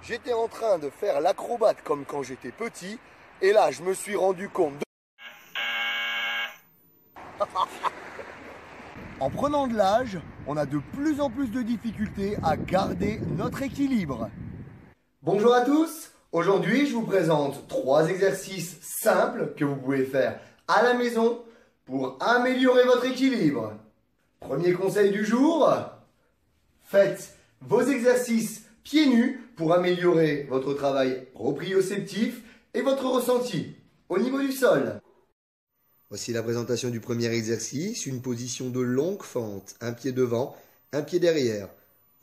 J'étais en train de faire l'acrobate comme quand j'étais petit, et là je me suis rendu compte de... En prenant de l'âge, on a de plus en plus de difficultés à garder notre équilibre. Bonjour à tous, aujourd'hui je vous présente 3 exercices simples que vous pouvez faire à la maison pour améliorer votre équilibre. Premier conseil du jour, faites vos exercices pieds nus pour améliorer votre travail proprioceptif et votre ressenti au niveau du sol. Voici la présentation du premier exercice, une position de longue fente, un pied devant, un pied derrière.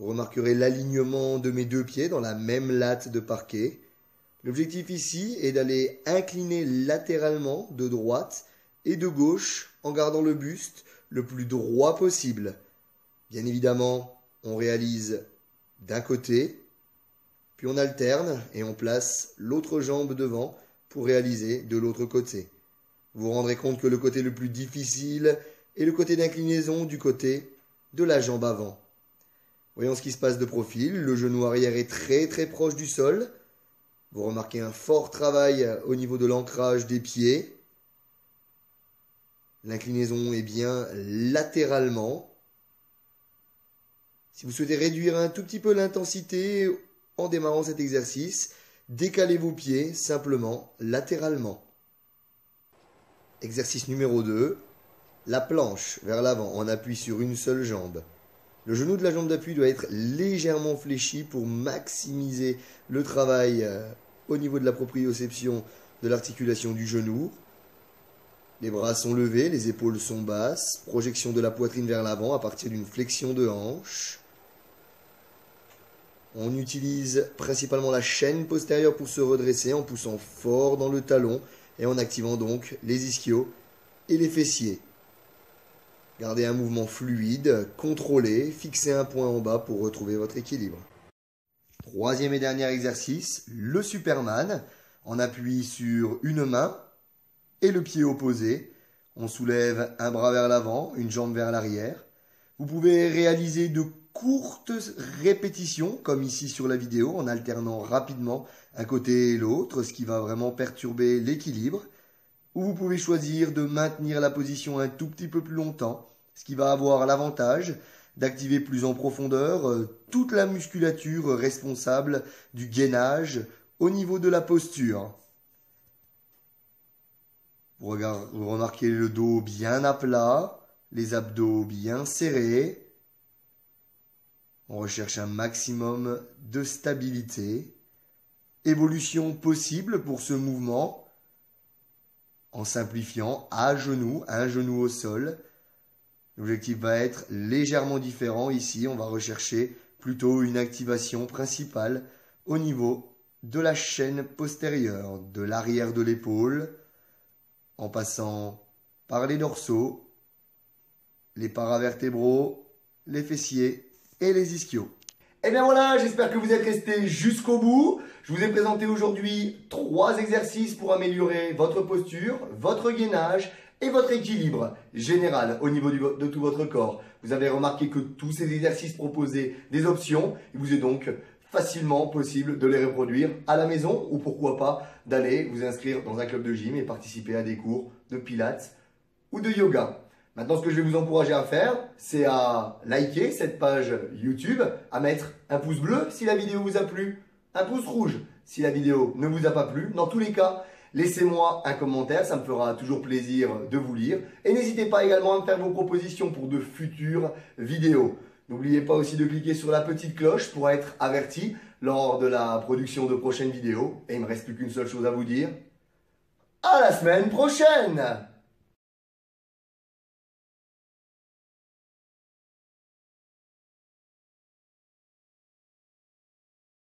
Vous remarquerez l'alignement de mes 2 pieds dans la même latte de parquet. L'objectif ici est d'aller incliner latéralement de droite et de gauche en gardant le buste le plus droit possible. Bien évidemment, on réalise d'un côté, puis on alterne et on place l'autre jambe devant pour réaliser de l'autre côté. Vous vous rendrez compte que le côté le plus difficile est le côté d'inclinaison du côté de la jambe avant. Voyons ce qui se passe de profil. Le genou arrière est très proche du sol. Vous remarquez un fort travail au niveau de l'ancrage des pieds. L'inclinaison est bien latéralement. Si vous souhaitez réduire un tout petit peu l'intensité en démarrant cet exercice, décalez vos pieds simplement latéralement. Exercice numéro 2, la planche vers l'avant, on appuie sur une seule jambe. Le genou de la jambe d'appui doit être légèrement fléchi pour maximiser le travail au niveau de la proprioception de l'articulation du genou. Les bras sont levés, les épaules sont basses, projection de la poitrine vers l'avant à partir d'une flexion de hanche. On utilise principalement la chaîne postérieure pour se redresser en poussant fort dans le talon et en activant donc les ischios et les fessiers. Gardez un mouvement fluide, contrôlé, fixez un point en bas pour retrouver votre équilibre. Troisième et dernier exercice, le Superman. On appuie sur une main et le pied opposé. On soulève un bras vers l'avant, une jambe vers l'arrière. Vous pouvez réaliser de courtes répétitions, comme ici sur la vidéo, en alternant rapidement un côté et l'autre, ce qui va vraiment perturber l'équilibre. Ou vous pouvez choisir de maintenir la position un tout petit peu plus longtemps, ce qui va avoir l'avantage d'activer plus en profondeur toute la musculature responsable du gainage au niveau de la posture. Vous remarquez le dos bien à plat, les abdos bien serrés. On recherche un maximum de stabilité. Évolution possible pour ce mouvement en simplifiant à genoux, un genou au sol. L'objectif va être légèrement différent. Ici, on va rechercher plutôt une activation principale au niveau de la chaîne postérieure, de l'arrière de l'épaule, en passant par les dorsaux, les paravertébraux, les fessiers et les ischios. Et bien voilà, j'espère que vous êtes restés jusqu'au bout. Je vous ai présenté aujourd'hui 3 exercices pour améliorer votre posture, votre gainage et votre équilibre général au niveau de tout votre corps. Vous avez remarqué que tous ces exercices proposaient des options. Il vous est donc facilement possible de les reproduire à la maison ou pourquoi pas d'aller vous inscrire dans un club de gym et participer à des cours de pilates ou de yoga. Maintenant, ce que je vais vous encourager à faire, c'est à liker cette page YouTube, à mettre un pouce bleu si la vidéo vous a plu, un pouce rouge si la vidéo ne vous a pas plu. Dans tous les cas, laissez-moi un commentaire, ça me fera toujours plaisir de vous lire. Et n'hésitez pas également à me faire vos propositions pour de futures vidéos. N'oubliez pas aussi de cliquer sur la petite cloche pour être averti lors de la production de prochaines vidéos. Et il ne me reste plus qu'une seule chose à vous dire. À la semaine prochaine!